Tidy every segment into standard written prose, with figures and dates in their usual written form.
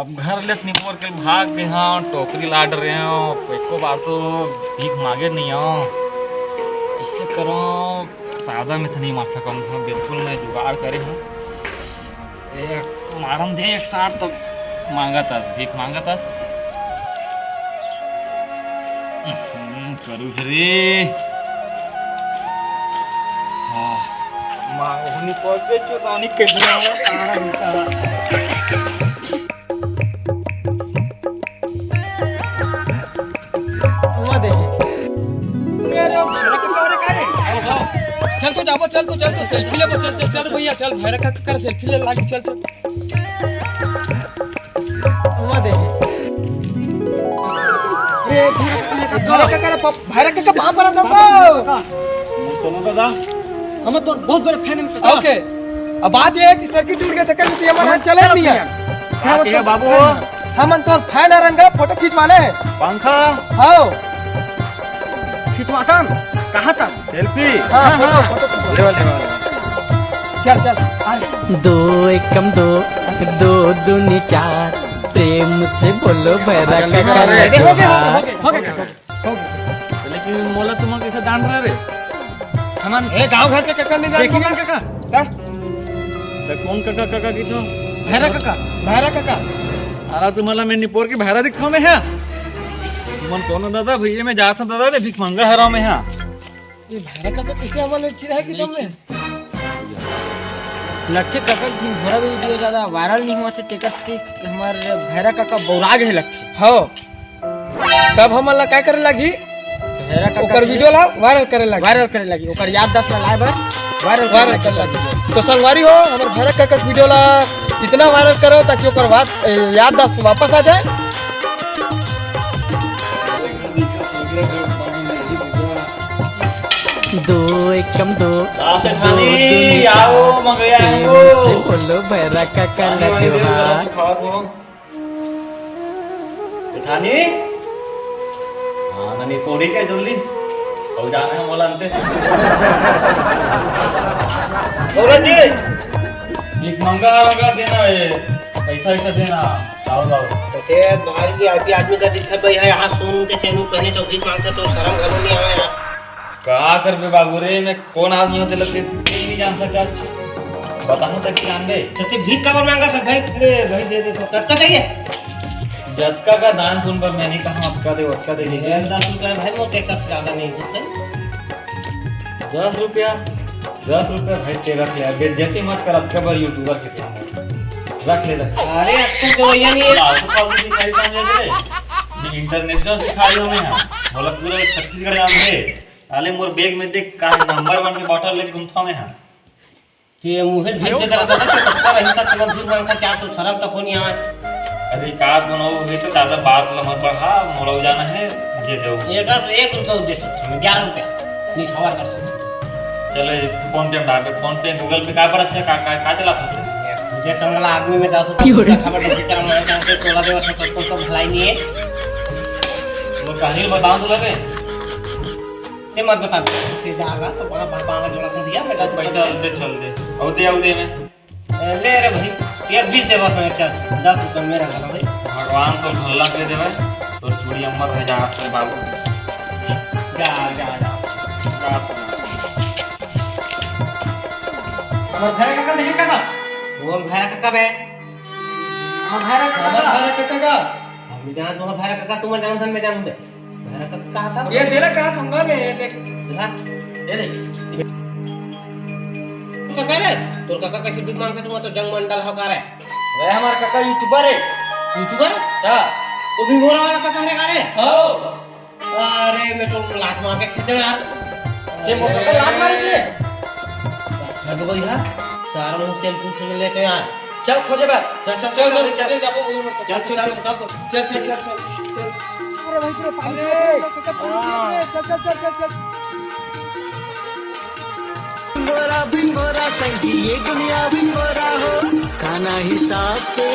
अब घर ले निपोर के भाग गए हाँ, टोकरी लाड रहे हो, एको बार तो भीख मांगे नहीं हो। इससे करो सादा में तो नहीं मार सकूँ हाँ, बिल्कुल मैं जुगाड़ करे हूँ। एक मारम दे एक साथ तो मांगा था, भीख मांगा था। करू रे हाँ मांगो नहीं पहुँचे चुकानी कितना तारा मिटा चल तो जाबो चल तो सेल्फी ले चल भैया चल भैरव का कर सेल्फी ले लागी चल हुआ दे अरे भैरव का कहां पर था सोनो दादा हम तो बहुत बड़े फैन हैं ओके अब बात ये है कि सर्किट टूट गया था कल कि हमारा चले नहीं है क्या बाबू हम तो फैन है रंगा फोटो खींचवाने पंखा हां खींचवाता कहाँ था सेल्फी हाँ चल दो एकम दो दो दूनी चार प्रेम से बोलो भैरव का लेकिन मोला तुम कैसे जान रहे रे हमन ए गांव घर के काका नहीं देखी ना काका कौन काका की तो भैरव काका अरे तुम्हारा मैं निपोर की भैरा दिखाओ में है तुमन कौन दादा भैया मैं जाता दादा रे भीख मंगा हराओ में है ये भैरव काका कैसे हमारे अच्छी रहे कि तुमने लक्ष्य काका की भरा वीडियो ज्यादा वायरल नहीं हुआ थे टेकस की हमारे भैरव काका बौरा गए लक्ष्य हां तब हमला क्या करे लगी भैरव काका ओकर वीडियो ला वायरल करे लगी ओकर याद 10 लाए बस वायरल करे लगी तो संगवारी हो हमारे भैरव काका वीडियो ला इतना वायरल करो ताकि ओकर बात याद 10 वापस आ जाए दो एकम दो आओ मंगया से बोलो भैरव का जोहार थानी हाँ ननी पोड़ी के जल्दी और जाना है मोला अंते औरत जी भीख मंगा देना है पैसा देना आओ तो ते भारी आईपी आदमी का दिखा भाई है यहाँ सुन के चैनल पहले चौकी मांगते तो शर्म घलो नहीं आवे ना का कर बे बाबू रे मैं कौन आदमी होते लगते नहीं जान सकता बताऊं तक कि आंदे तो ते भीख का मांगा था भाई भाई दे दे तो कब चाहिए जतका का दान सुन पर मैंने कहा आपका दे उसका दे दीजिए 10 रुपया भाई वो टेकस ज्यादा नहीं देते 10 रुपया भाई तेरा क्या बेइज्जती मत कर अब कबर यूट्यूबर के रख ले अरे आपको तो ये नहीं है आपको कौन सी साइड समझ रे इंटरनेशनल सिखाई हमें हां बोला पूरा छत्तीसगढ़ आम है आले मोर बैग में देख का नंबर 1 की बोतल लेके घूमता मैं हां कि मुझे भीख दे रहा था कि कब रही था तब भीख मांगता क्या तो शर्म तक नहीं आवे अरे काज बनाओ ये तो ज्यादा बात मत बढ़ा मोड़ा जाना है दे दो एक रुपया दे सकते हैं 11 रुपया निछावर कर सकते चले फोन पे डाल फोन पे गूगल पे का पर अच्छा का चला सकते मुझे कंगला आदमी में 10 रुपया खबर दे कर मैं जानते 16 दिवस में कुछ तो भलाई नहीं है वो कहानी बताऊं तो लगे ये मत बता के जाएगा तो वहां बाबा जोड़ा कर दिया मैं पैसा चल दे आओ दे में ले रे भाई यार 20 दे बस मैं चल 10 रुपया मेरा गला भाई भगवान तो भला कर देवे तो छोड़ी अम्मा रह जा अपने बाबू जा और भैरव काका नहीं काका वो भैरव काका बे भैरव काका हम जान तो भैरव काका तुम जान धन में जान दे भैरव काका कहां था ये देला कहां थंगा में देख ये देख काका रे तोर काका कैसे भीख मांगते तुम तो जंग मंडल हो का रे वे हमारा काका यूट्यूबर है हां वो भी मोरा वाला काका रे का रे हां अरे मैं तो लात मार के खींच यार ये मोटा का लात मारे छे मैं तो भैया सारा मुंह सेल्फी लेके यार चल खोजे बा चल जाबो चल अरे भाई तेरे पानी चल बिंगोरा संगी ये दुनिया बिंगोरा हो खाना हिसाब से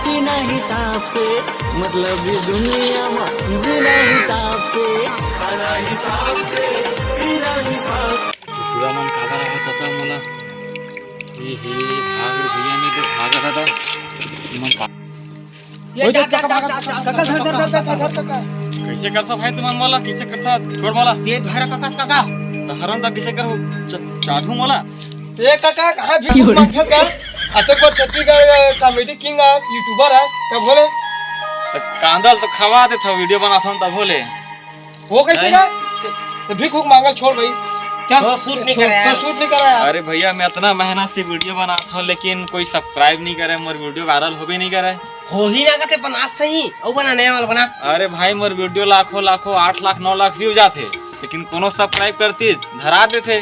पीना हिसाब से मतलब ये दुनिया में जीना हिसाब से खाना हिसाब से पीना हिसाब पूरा मन काबा रहा था मला ये भाग भैया ने तो भागा था मन हो जा काका काका धर धर धर काका काका कैसे करता भाई तुम मोला कैसे करता छोड़ मोला ये भैरा काका काका तो हरन तक कैसे कर चाटू मोला ते काका कहां भी मांगत का आता पर छत्तीसगढ़ कॉमेडी किंग आज यूट्यूबर आज तब बोले तो कांदल तो खवा दे था वीडियो बनाता हूं तब बोले वो कैसे का तो भीख हुक मांगल छोड़ भाई चल तो शूट नहीं कर रहा है। तो शूट नहीं कर रहा है अरे भैया मैं इतना मेहनत से वीडियो बनाता हूँ लेकिन कोई सब्सक्राइब नहीं करे मोर वीडियो वायरल हो भी नहीं करे हो ही ना करते बना सही और बना नया वाला बना अरे भाई मोर वीडियो लाखों लाखों 8 लाख 9 लाख व्यू जाते लेकिन कोनो सब्सक्राइब करती धरा देते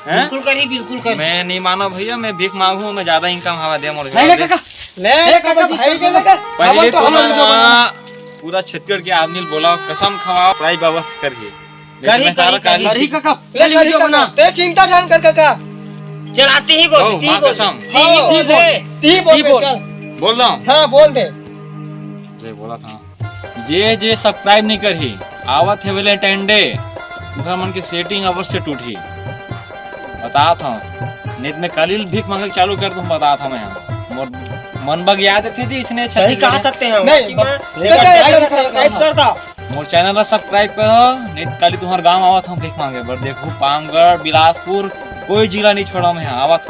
बिल्कुल करी बिल्कुल करी मैं नहीं मानो भैया मैं भीख मांगू मैं ज्यादा इनकम हवा दे मोर नहीं काका ले काका भाई के लगा पहले तो तो हम वीडियो बना पूरा छत्तीसगढ़ के आदमी बोला कसम खवा प्राइस व्यवस्था करिए करी, करी काका ले वीडियो बना ते चिंता जान कर काका चलाती ही बोल माँ कसम ती बोल चल बोल दो हां बोल दे जे बोला था जे सब्सक्राइब नहीं करी आवत है वेले टेंडे उधर मन की सेटिंग अवश्य टूटी बता था नेट में कल भीख मांगे चालू कर दूं बता था मैं मोर मन बग याद थी जी इसने सही कहा सकते हैं नहीं सब्सक्राइब करता मोर चैनल ला सब्सक्राइब करो नेट कल तुम्हार गांव आवत हम भीख मांगे बर देखो पामगढ़ बिलासपुर कोई जिला नहीं छोड़ा मैं आवत